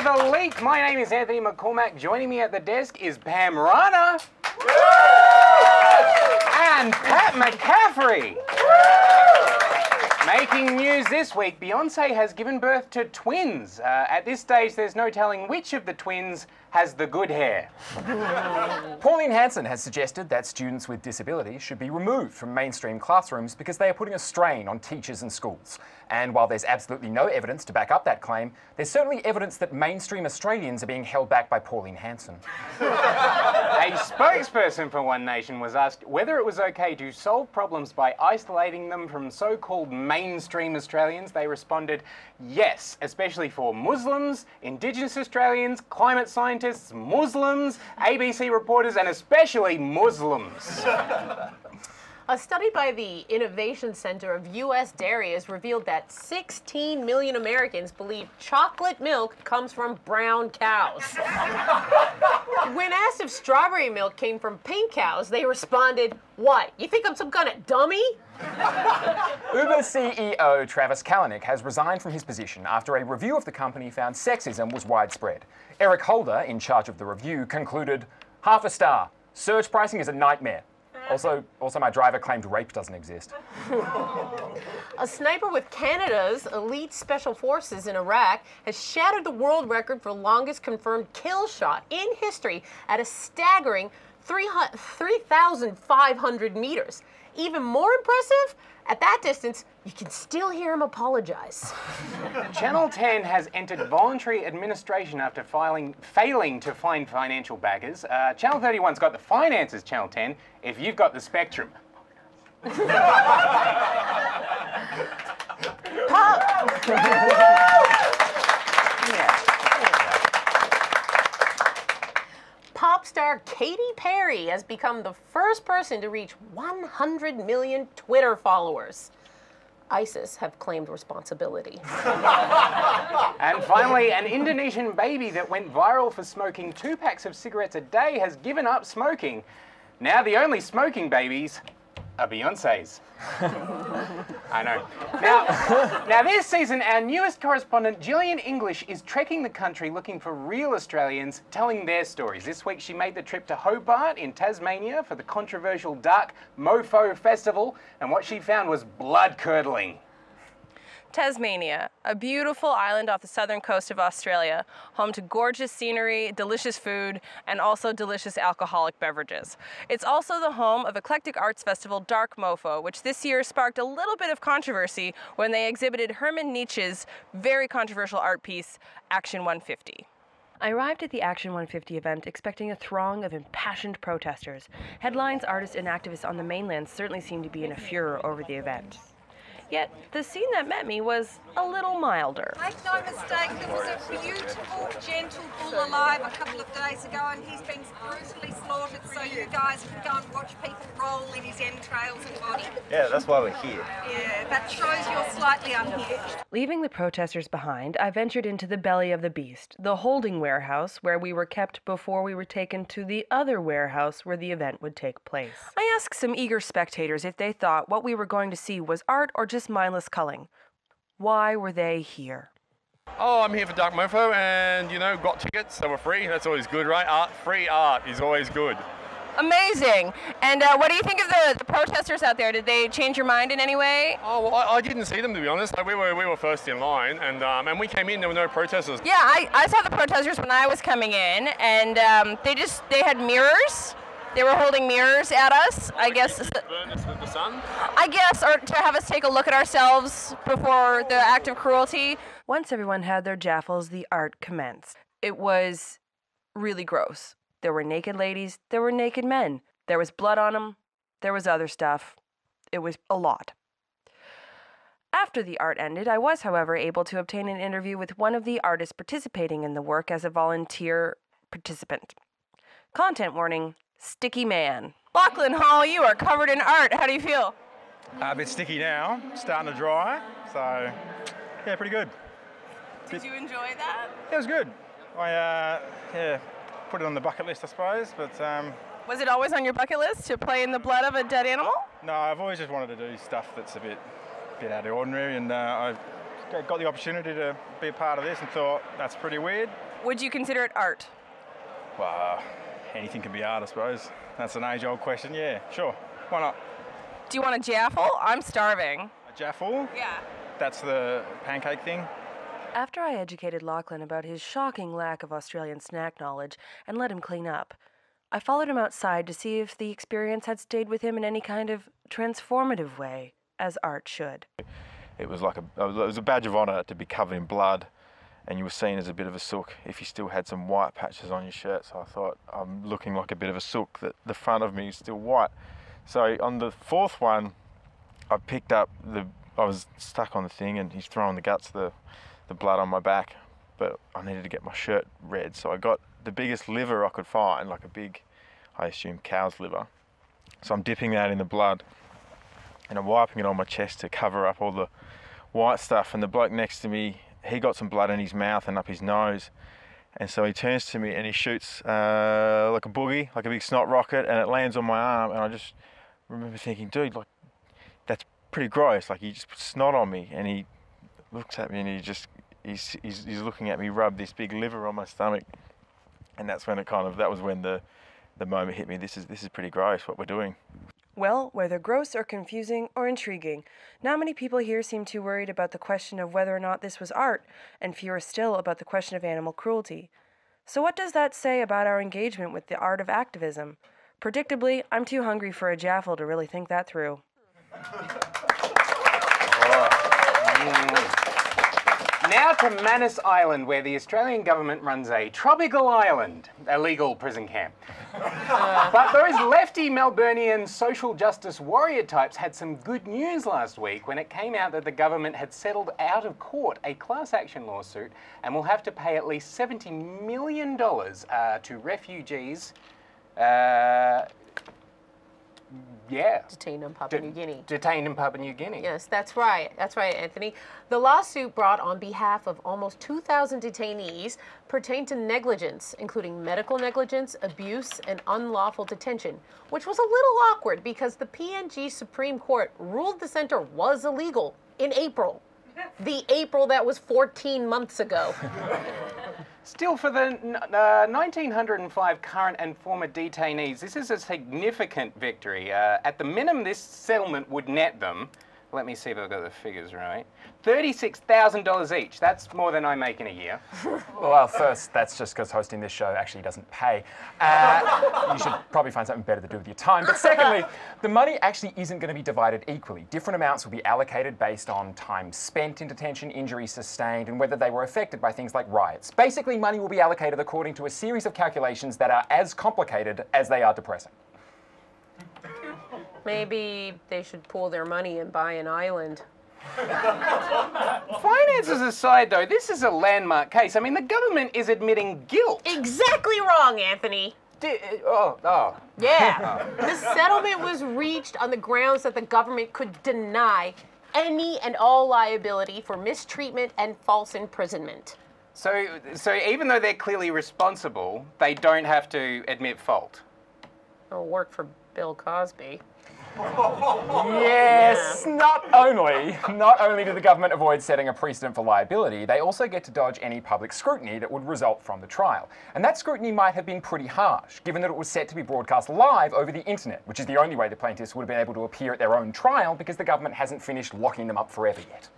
The Leak. My name is Anthony McCormack. Joining me at the desk is Pam Rana and Pat McCaffrey. Making news this week, Beyonce has given birth to twins. At this stage, there's no telling which of the twins has the good hair. Pauline Hanson has suggested that students with disabilities should be removed from mainstream classrooms because they are putting a strain on teachers and schools. And while there's absolutely no evidence to back up that claim, there's certainly evidence that mainstream Australians are being held back by Pauline Hanson. A spokesperson for One Nation was asked whether it was okay to solve problems by isolating them from so-called mainstream Australians. They responded, yes, especially for Muslims, Indigenous Australians, climate scientists, Muslims, ABC reporters, and especially Muslims. A study by the Innovation Center of U.S. Dairy has revealed that 16 million Americans believe chocolate milk comes from brown cows. When asked if strawberry milk came from pink cows, they responded, "What, you think I'm some kind of dummy?" Uber CEO Travis Kalanick has resigned from his position after a review of the company found sexism was widespread. Eric Holder, in charge of the review, concluded, "Half a star. Surge pricing is a nightmare. Also, my driver claimed rape doesn't exist." A sniper with Canada's elite special forces in Iraq has shattered the world record for longest confirmed kill shot in history at a staggering 3,500 meters. Even more impressive, at that distance, you can still hear him apologize. Channel 10 has entered voluntary administration after failing to find financial backers. Channel 31's got the finances, Channel 10, if you've got the spectrum. Pop star Katy Perry has become the first person to reach 100 million Twitter followers. ISIS have claimed responsibility. And finally, an Indonesian baby that went viral for smoking 2 packs of cigarettes a day has given up smoking. Now the only smoking babies are Beyonce's. I know. Now this season, our newest correspondent, Gillian English, is trekking the country looking for real Australians telling their stories. This week she made the trip to Hobart in Tasmania for the controversial dark Mofo festival, and what she found was blood-curdling. Tasmania, a beautiful island off the southern coast of Australia, home to gorgeous scenery, delicious food, and also delicious alcoholic beverages. It's also the home of eclectic arts festival Dark Mofo, which this year sparked a little bit of controversy when they exhibited Herman Nietzsche's very controversial art piece, Action 150. I arrived at the Action 150 event expecting a throng of impassioned protesters. Headlines, artists, and activists on the mainland certainly seemed to be in a furor over the event. Yet, the scene that met me was a little milder. Make no mistake, there was a beautiful, gentle bull alive a couple of days ago, and he's been brutally slaughtered, so you guys can go and watch people roll in his entrails and body. Yeah, that's why we're here. Yeah, that shows you're slightly unhinged. Leaving the protesters behind, I ventured into the belly of the beast, the holding warehouse where we were kept before we were taken to the other warehouse where the event would take place. I asked some eager spectators if they thought what we were going to see was art or just mindless culling. Why were they here? Oh, I'm here for Dark Mofo and, got tickets, they were free. That's always good, right? Free art is always good. Amazing. And what do you think of the protesters out there? Did they change your mind in any way? Oh, well, I didn't see them, to be honest. Like, we were first in line, and we came in, there were no protesters. Yeah, I saw the protesters when I was coming in, and they had mirrors. They were holding mirrors at us, I guess. Burn us with the sun? I guess, or to have us take a look at ourselves before the act of cruelty. Once everyone had their jaffles, the art commenced. It was really gross. There were naked ladies, there were naked men. There was blood on them, there was other stuff. It was a lot. After the art ended, I was, however, able to obtain an interview with one of the artists participating in the work as a volunteer participant. Content warning, sticky man. Lachlan Hall, you are covered in art. How do you feel? A bit sticky now, starting to dry, so yeah, pretty good. Did you enjoy that? It was good. I put it on the bucket list, I suppose, but... Was it always on your bucket list to play in the blood of a dead animal? No, I've always just wanted to do stuff that's a bit out of the ordinary, and I got the opportunity to be a part of this and thought, that's pretty weird. Would you consider it art? Well, anything can be art, I suppose. That's an age-old question. Yeah, sure. Why not? Do you want a jaffle? I'm starving. A jaffle? Yeah. That's the pancake thing? After I educated Lachlan about his shocking lack of Australian snack knowledge and let him clean up, I followed him outside to see if the experience had stayed with him in any kind of transformative way, as art should. It was like it was a badge of honour to be covered in blood, and you were seen as a bit of a sook if you still had some white patches on your shirt. So I thought, I'm looking like a bit of a sook, that the front of me is still white. So on the fourth one, I picked up I was stuck on the thing, and he's throwing the guts, the blood on my back, but I needed to get my shirt red. So I got the biggest liver I could find, like a big, I assume, cow's liver. So I'm dipping that in the blood, and I'm wiping it on my chest to cover up all the white stuff. And the bloke next to me, he got some blood in his mouth and up his nose. And so he turns to me and he shoots like a boogie, like a big snot rocket, and it lands on my arm. And I just remember thinking, dude, like, that's pretty gross. Like, he just put snot on me. And he looks at me and he's looking at me rub this big liver on my stomach. And that's when that was when the moment hit me. This is pretty gross what we're doing. Well, whether gross or confusing or intriguing, not many people here seem too worried about the question of whether or not this was art, and fewer still about the question of animal cruelty. So what does that say about our engagement with the art of activism? Predictably, I'm too hungry for a jaffle to really think that through. Now to Manus Island, where the Australian government runs a tropical island, a legal prison camp. But those lefty Melburnian social justice warrior types had some good news last week when it came out that the government had settled out of court a class action lawsuit and will have to pay at least $70 million to refugees. Detained in Papua New Guinea. Detained in Papua New Guinea. Yes, that's right. That's right, Anthony. The lawsuit brought on behalf of almost 2,000 detainees pertained to negligence, including medical negligence, abuse, and unlawful detention, which was a little awkward because the PNG Supreme Court ruled the center was illegal in April. The April that was 14 months ago. Still, for the 1,905 current and former detainees, this is a significant victory. At the minimum, this settlement would net them, let me see if I've got the figures right, $36,000 each. That's more than I make in a year. Well, first, that's just because hosting this show actually doesn't pay. You should probably find something better to do with your time. But secondly, the money actually isn't going to be divided equally. Different amounts will be allocated based on time spent in detention, injuries sustained, and whether they were affected by things like riots. Basically, money will be allocated according to a series of calculations that are as complicated as they are depressing. Maybe they should pool their money and buy an island. Finances aside, though, this is a landmark case. I mean, the government is admitting guilt. Exactly wrong, Anthony. Yeah. The settlement was reached on the grounds that the government could deny any and all liability for mistreatment and false imprisonment. So even though they're clearly responsible, they don't have to admit fault. It'll work for Bill Cosby. Yes, not only do the government avoid setting a precedent for liability, they also get to dodge any public scrutiny that would result from the trial. And that scrutiny might have been pretty harsh, given that it was set to be broadcast live over the internet, which is the only way the plaintiffs would have been able to appear at their own trial because the government hasn't finished locking them up forever yet.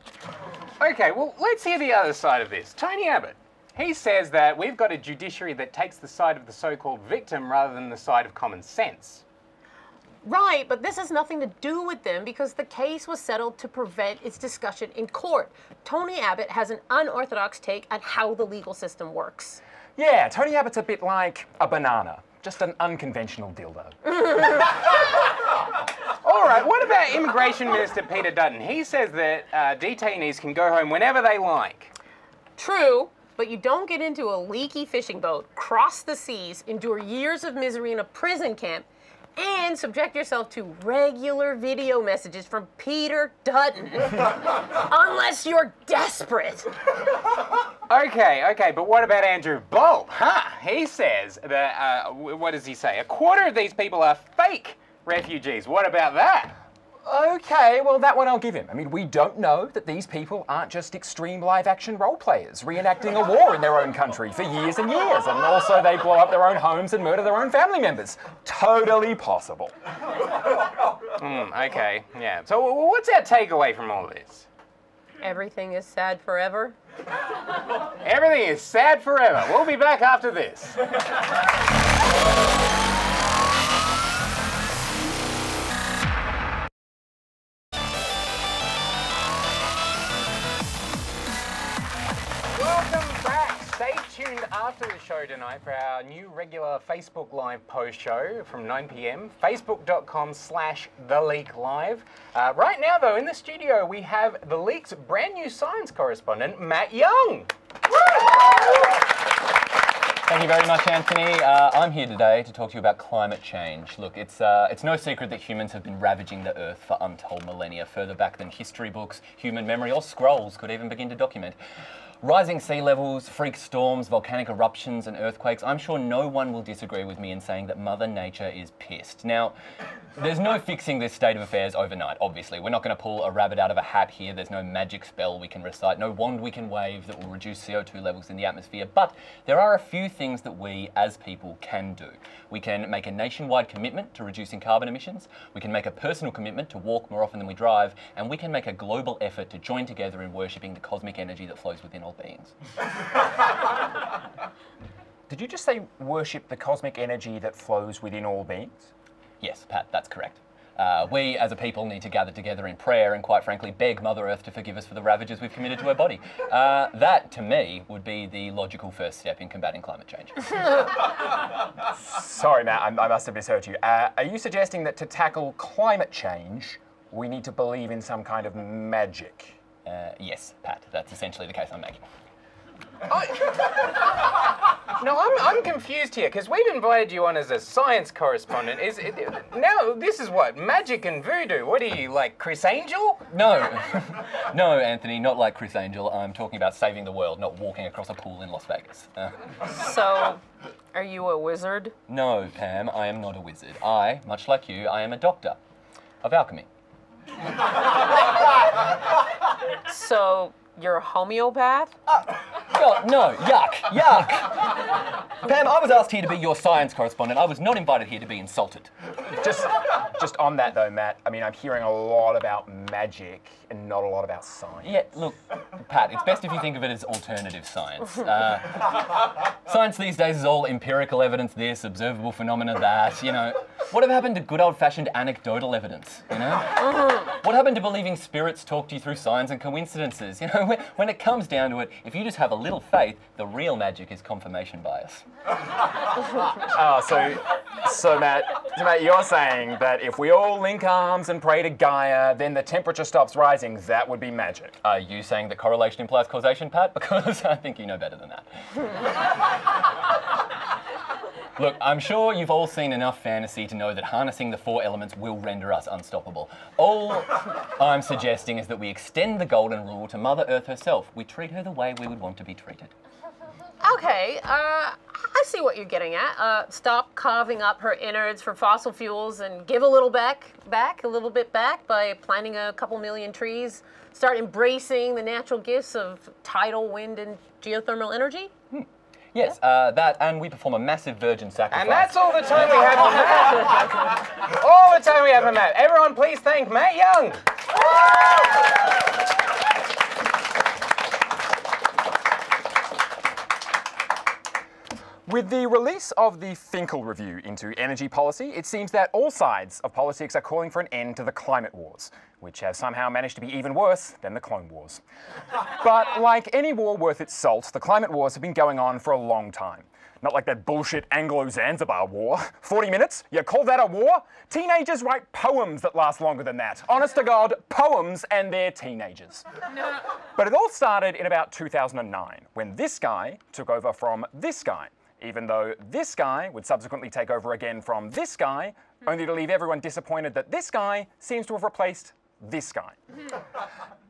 Okay, well, let's hear the other side of this. Tony Abbott. He says that we've got a judiciary that takes the side of the so-called victim rather than the side of common sense. Right, but this has nothing to do with them because the case was settled to prevent its discussion in court. Tony Abbott has an unorthodox take on how the legal system works. Yeah, Tony Abbott's a bit like a banana, just an unconventional dildo. All right, what about Immigration Minister Peter Dutton? He says that detainees can go home whenever they like. True, but you don't get into a leaky fishing boat, cross the seas, endure years of misery in a prison camp, and subject yourself to regular video messages from Peter Dutton. Unless you're desperate. Okay, but what about Andrew Bolt? He says that, what does he say? A quarter of these people are fake refugees. What about that? Okay, well, that one I'll give him. I mean, we don't know that these people aren't just extreme live-action role players reenacting a war in their own country for years and years, and also they blow up their own homes and murder their own family members. Totally possible. Okay, yeah. So what's our takeaway from all this? Everything is sad forever. Everything is sad forever. We'll be back after this. Welcome back. Stay tuned after the show tonight for our new regular Facebook Live post show from 9 p.m. Facebook.com/TheLeakLive. Right now, though, in the studio, we have The Leak's brand new science correspondent, Matt Young. Thank you very much, Anthony. I'm here today to talk to you about climate change. Look, it's no secret that humans have been ravaging the Earth for untold millennia, further back than history books, human memory, or scrolls could even begin to document. Rising sea levels, freak storms, volcanic eruptions and earthquakes. I'm sure no one will disagree with me in saying that Mother Nature is pissed. Now, there's no fixing this state of affairs overnight, obviously. We're not going to pull a rabbit out of a hat here. There's no magic spell we can recite, no wand we can wave that will reduce CO2 levels in the atmosphere. But there are a few things that we, as people, can do. We can make a nationwide commitment to reducing carbon emissions. We can make a personal commitment to walk more often than we drive. And we can make a global effort to join together in worshipping the cosmic energy that flows within all beings. Did you just say worship the cosmic energy that flows within all beings? Yes, Pat, that's correct. We, as a people, need to gather together in prayer and, quite frankly, beg Mother Earth to forgive us for the ravages we've committed to her body. That, to me, would be the logical first step in combating climate change. Sorry, Matt, I must have misheard you. Are you suggesting that to tackle climate change, we need to believe in some kind of magic? Yes, Pat, that's essentially the case I'm making. No, I'm confused here, because we've invited you on as a science correspondent. Now, this is what? Magic and voodoo? What are you, like Chris Angel? No. No, Anthony, not like Chris Angel. I'm talking about saving the world, not walking across a pool in Las Vegas. So, are you a wizard? No, Pam, I am not a wizard. I, much like you, I am a doctor of alchemy. So, you're a homeopath? God, no, yuck, yuck. Pam, I was asked here to be your science correspondent. I was not invited here to be insulted. Just on that though, Matt, I mean, I'm hearing a lot about magic and not a lot about science. Yeah, look, Pat, it's best if you think of it as alternative science. Science these days is all empirical evidence this, observable phenomena that, you know. What happened to good old-fashioned anecdotal evidence, you know? What happened to believing spirits talk to you through signs and coincidences? You know, when it comes down to it, if you just have a little faith, the real magic is confirmation bias. So Matt, you're saying that if we all link arms and pray to Gaia, then the temperature stops rising. That would be magic. Are you saying that correlation implies causation, Pat? Because I think you know better than that. Look, I'm sure you've all seen enough fantasy to know that harnessing the 4 elements will render us unstoppable. All I'm suggesting is that we extend the golden rule to Mother Earth herself. We treat her the way we would want to be treated. Okay, I see what you're getting at. Stop carving up her innards for fossil fuels and give a little a little bit back by planting a couple million trees. Start embracing the natural gifts of tidal, wind, and geothermal energy. Yes, that, and we perform a massive virgin sacrifice. And that's all the time we have for Matt. All the time we have for Matt. Everyone, please thank Matt Young. With the release of the Finkel Review into energy policy, it seems that all sides of politics are calling for an end to the climate wars, which have somehow managed to be even worse than the Clone Wars. But like any war worth its salt, the climate wars have been going on for a long time. Not like that bullshit Anglo-Zanzibar war. 40 minutes? You call that a war? Teenagers write poems that last longer than that. Honest to God, poems and they're teenagers. But it all started in about 2009, when this guy took over from this guy, even though this guy would subsequently take over again from this guy, only to leave everyone disappointed that this guy seems to have replaced this guy.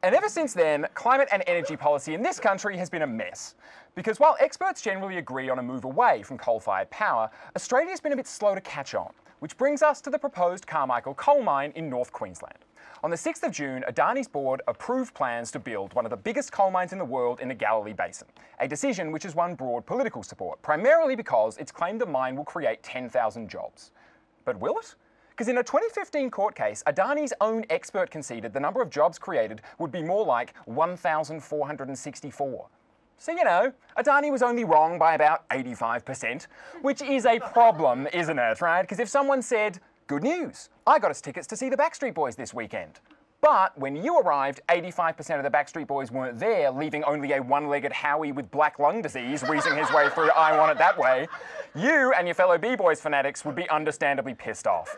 And ever since then, climate and energy policy in this country has been a mess. Because while experts generally agree on a move away from coal-fired power, Australia's been a bit slow to catch on, which brings us to the proposed Carmichael coal mine in North Queensland. On the 6th of June, Adani's board approved plans to build one of the biggest coal mines in the world in the Galilee Basin, a decision which has won broad political support, primarily because it's claimed the mine will create 10,000 jobs. But will it? Because in a 2015 court case, Adani's own expert conceded the number of jobs created would be more like 1,464. So, you know, Adani was only wrong by about 85%, which is a problem, isn't it, right? Because if someone said, good news, I got us tickets to see the Backstreet Boys this weekend. But when you arrived, 85% of the Backstreet Boys weren't there, leaving only a one-legged Howie with black lung disease wheezing his way through I Want It That Way. You and your fellow B-Boys fanatics would be understandably pissed off.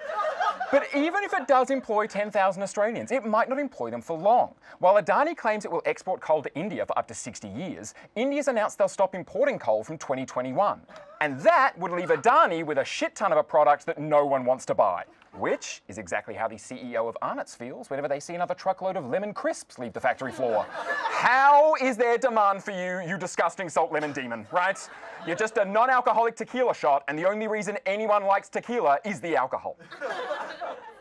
But even if it does employ 10,000 Australians, it might not employ them for long. While Adani claims it will export coal to India for up to 60 years, India's announced they'll stop importing coal from 2021. And that would leave Adani with a shit ton of a product that no one wants to buy. Which is exactly how the CEO of Arnott's feels whenever they see another truckload of lemon crisps leave the factory floor. How is there demand for you, you disgusting salt lemon demon, right? You're just a non-alcoholic tequila shot, and the only reason anyone likes tequila is the alcohol.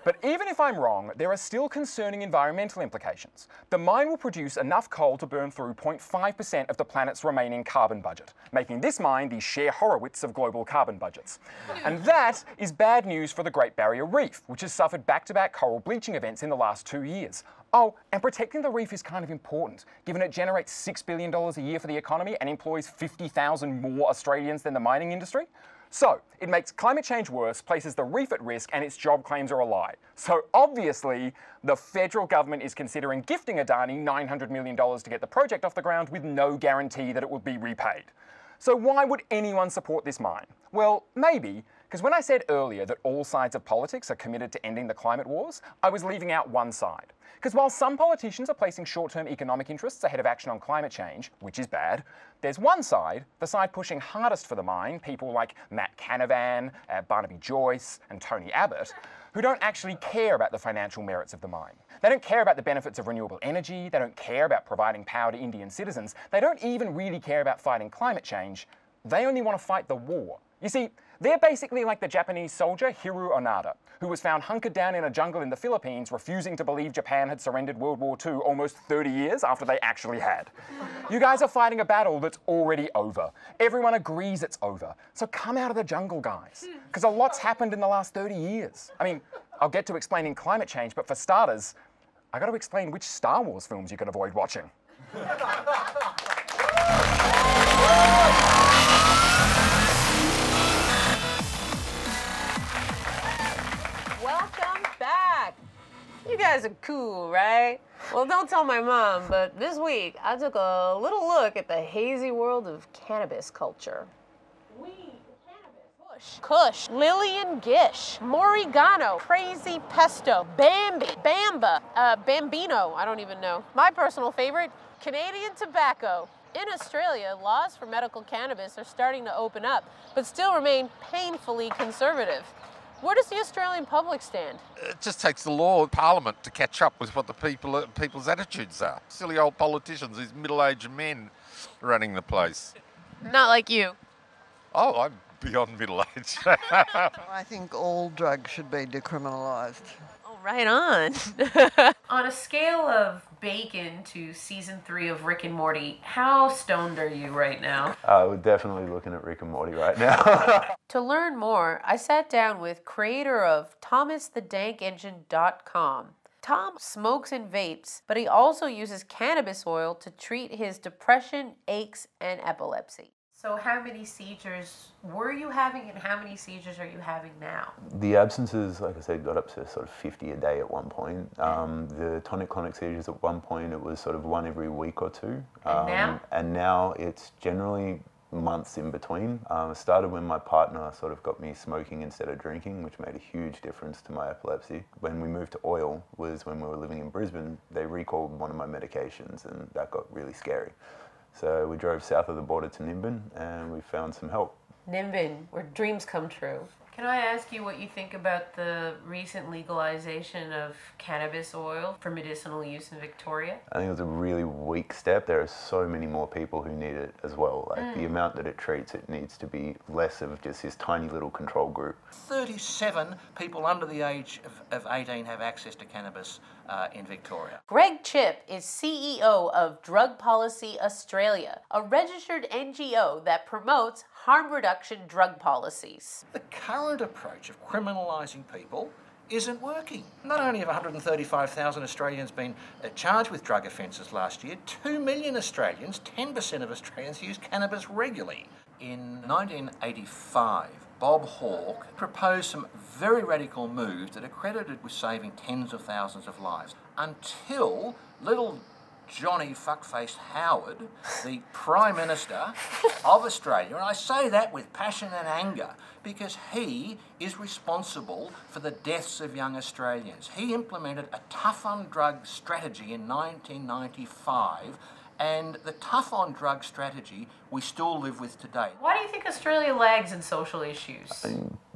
But even if I'm wrong, there are still concerning environmental implications. The mine will produce enough coal to burn through 0.5% of the planet's remaining carbon budget, making this mine the Cher Horowitz of global carbon budgets. And that is bad news for the Great Barrier Reef, which has suffered back-to-back coral bleaching events in the last 2 years. Oh, and protecting the reef is kind of important, given it generates $6 billion a year for the economy and employs 50,000 more Australians than the mining industry. So, it makes climate change worse, places the reef at risk, and its job claims are a lie. So obviously, the federal government is considering gifting Adani $900 million to get the project off the ground with no guarantee that it will be repaid. So why would anyone support this mine? Well, maybe, because when I said earlier that all sides of politics are committed to ending the climate wars, I was leaving out one side. Because while some politicians are placing short-term economic interests ahead of action on climate change, which is bad, there's one side, the side pushing hardest for the mine, people like Matt Canavan, Barnaby Joyce, and Tony Abbott, who don't actually care about the financial merits of the mine. They don't care about the benefits of renewable energy, they don't care about providing power to Indian citizens, they don't even really care about fighting climate change, they only want to fight the war. You see, they're basically like the Japanese soldier Hiru Onada, who was found hunkered down in a jungle in the Philippines, refusing to believe Japan had surrendered World War II almost 30 years after they actually had. You guys are fighting a battle that's already over. Everyone agrees it's over. So come out of the jungle, guys, because a lot's happened in the last 30 years. I mean, I'll get to explaining climate change, but for starters, I got to explain which Star Wars films you can avoid watching. Welcome back. You guys are cool, right? Well, don't tell my mom, but this week I took a little look at the hazy world of cannabis culture. Weed, cannabis, Kush, Lillian Gish, Morigano, Crazy Pesto, Bambi, Bamba, Bambino, I don't even know. My personal favorite, Canadian tobacco. In Australia, laws for medical cannabis are starting to open up, but still remain painfully conservative. Where does the Australian public stand? It just takes the law of Parliament to catch up with what the people's attitudes are. Silly old politicians, these middle-aged men running the place. Not like you. Oh, I'm beyond middle-aged. I think all drugs should be decriminalised. Oh, right on. On a scale of bacon to season 3 of Rick and Morty, how stoned are you right now? We're definitely looking at Rick and Morty right now. To learn more, I sat down with creator of ThomasTheDankEngine.com. Tom smokes and vapes, but he also uses cannabis oil to treat his depression, aches, and epilepsy. So how many seizures were you having and how many seizures are you having now? The absences, like I said, got up to sort of 50 a day at one point. The tonic-clonic seizures at one point, it was sort of one every week or two. And now? And now it's generally months in between. It started when my partner sort of got me smoking instead of drinking, which made a huge difference to my epilepsy. When we moved to oil was when we were living in Brisbane. They recalled one of my medications and that got really scary. So we drove south of the border to Nimbin and we found some help. Nimbin, where dreams come true. Can I ask you what you think about the recent legalization of cannabis oil for medicinal use in Victoria? I think it was a really weak step. There are so many more people who need it as well. Like the amount that it treats, it needs to be less of just this tiny little control group. 37 people under the age of 18 have access to cannabis in Victoria. Greg Chip is CEO of Drug Policy Australia, a registered NGO that promotes harm reduction drug policies. The current approach of criminalising people isn't working. Not only have 135,000 Australians been charged with drug offences last year, 2 million Australians, 10% of Australians, use cannabis regularly. In 1985, Bob Hawke proposed some very radical moves that are credited with saving tens of thousands of lives, until little Johnny Fuckface Howard, the Prime Minister of Australia, and I say that with passion and anger because he is responsible for the deaths of young Australians. He implemented a tough-on-drug strategy in 1995, and the tough-on-drug strategy we still live with today. Why do you think Australia lags in social issues?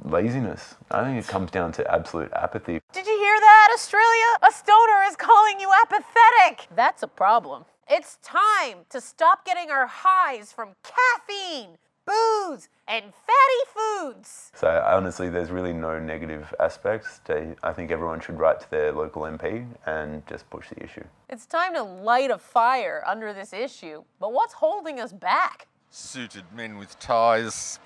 Laziness. I think it comes down to absolute apathy. Did you hear that, Australia? A stoner is calling you apathetic. That's a problem. It's time to stop getting our highs from caffeine, booze, and fatty foods. So honestly, there's really no negative aspects. I think everyone should write to their local MP and just push the issue. It's time to light a fire under this issue, but what's holding us back? Suited men with ties.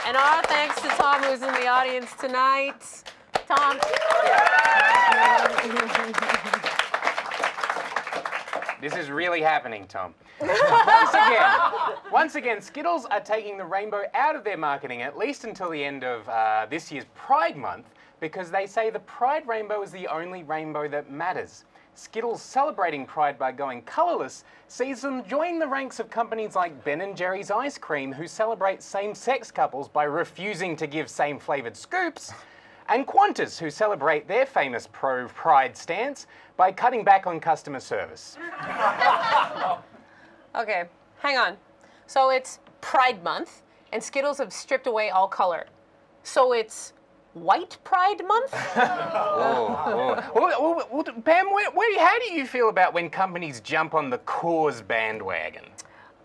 And our thanks to Tom, who's in the audience tonight. Tom. This is really happening, Tom. Once again, Skittles are taking the rainbow out of their marketing, at least until the end of this year's Pride Month, because they say the Pride rainbow is the only rainbow that matters. Skittles celebrating Pride by going colourless sees them join the ranks of companies like Ben & Jerry's ice cream, who celebrate same-sex couples by refusing to give same-flavoured scoops, and Qantas, who celebrate their famous pro-Pride stance by cutting back on customer service. Okay, hang on. So it's Pride Month, and Skittles have stripped away all color. So it's White Pride Month? Well, Pam, how do you feel about when companies jump on the cause bandwagon?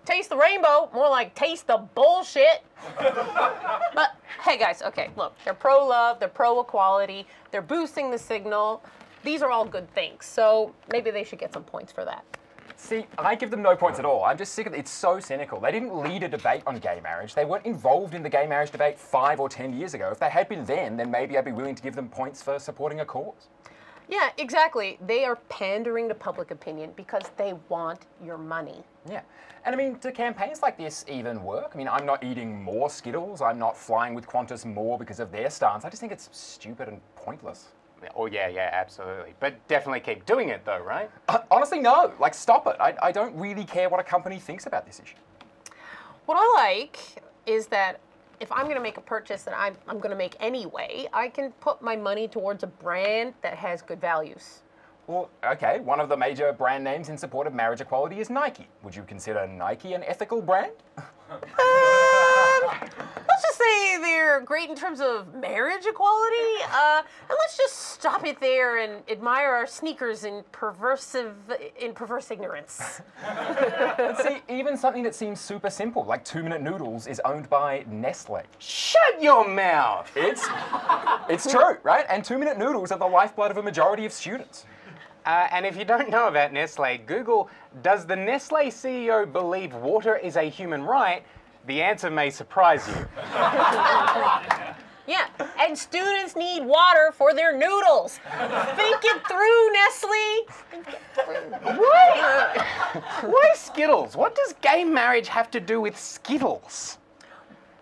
Taste the rainbow, more like taste the bullshit. But hey guys, okay, look, they're pro-love, they're pro-equality, they're boosting the signal. These are all good things, so maybe they should get some points for that. See, I give them no points at all. I'm just sick of it. It's so cynical. They didn't lead a debate on gay marriage. They weren't involved in the gay marriage debate 5 or 10 years ago. If they had been then maybe I'd be willing to give them points for supporting a cause. Yeah, exactly. They are pandering to public opinion because they want your money. Yeah. And I mean, do campaigns like this even work? I mean, I'm not eating more Skittles. I'm not flying with Qantas more because of their stance. I just think it's stupid and pointless. Oh, yeah, absolutely. But definitely keep doing it, though, right? Honestly, no. Like, stop it. I don't really care what a company thinks about this issue. What I like is that if I'm going to make a purchase that I'm going to make anyway, I can put my money towards a brand that has good values. Well, okay, one of the major brand names in support of marriage equality is Nike. Would you consider Nike an ethical brand? Let's just say they're great in terms of marriage equality, and let's just stop it there and admire our sneakers in perverse ignorance. But see, even something that seems super simple, like 2-Minute Noodles, is owned by Nestle. Shut your mouth! It's true, right? And 2-Minute Noodles are the lifeblood of a majority of students. And if you don't know about Nestle, Google, does the Nestle CEO believe water is a human right? The answer may surprise you. Yeah, and students need water for their noodles. Think it through, Nestle. Why Skittles? What does gay marriage have to do with Skittles?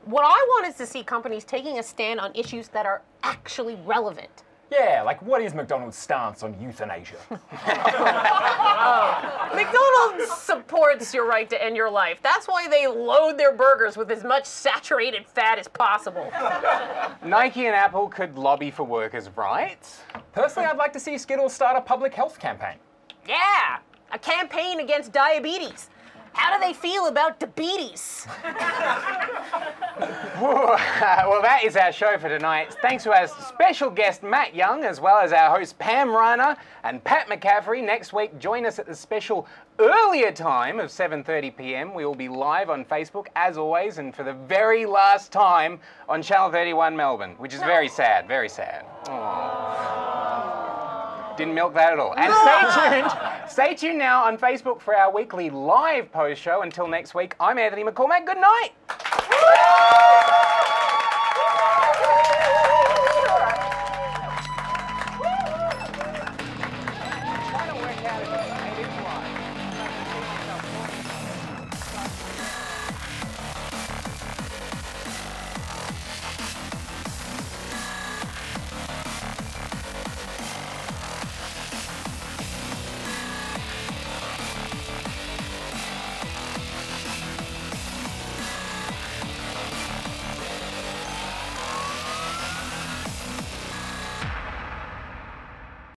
What I want is to see companies taking a stand on issues that are actually relevant. Yeah, like what is McDonald's stance on euthanasia? McDonald's supports your right to end your life. That's why they load their burgers with as much saturated fat as possible. Nike and Apple could lobby for workers' rights. Personally, I'd like to see Skittles start a public health campaign. Yeah, a campaign against diabetes. How do they feel about diabetes? Well, that is our show for tonight. Thanks to our special guest, Matt Young, as well as our host, Pam Reiner and Pat McCaffrey. Next week, join us at the special earlier time of 7:30 p.m. We will be live on Facebook, as always, and for the very last time on Channel 31 Melbourne, which is very sad, very sad. Aww. Didn't milk that at all. And stay tuned. Stay tuned now on Facebook for our weekly live post show. Until next week, I'm Anthony McCormack. Good night.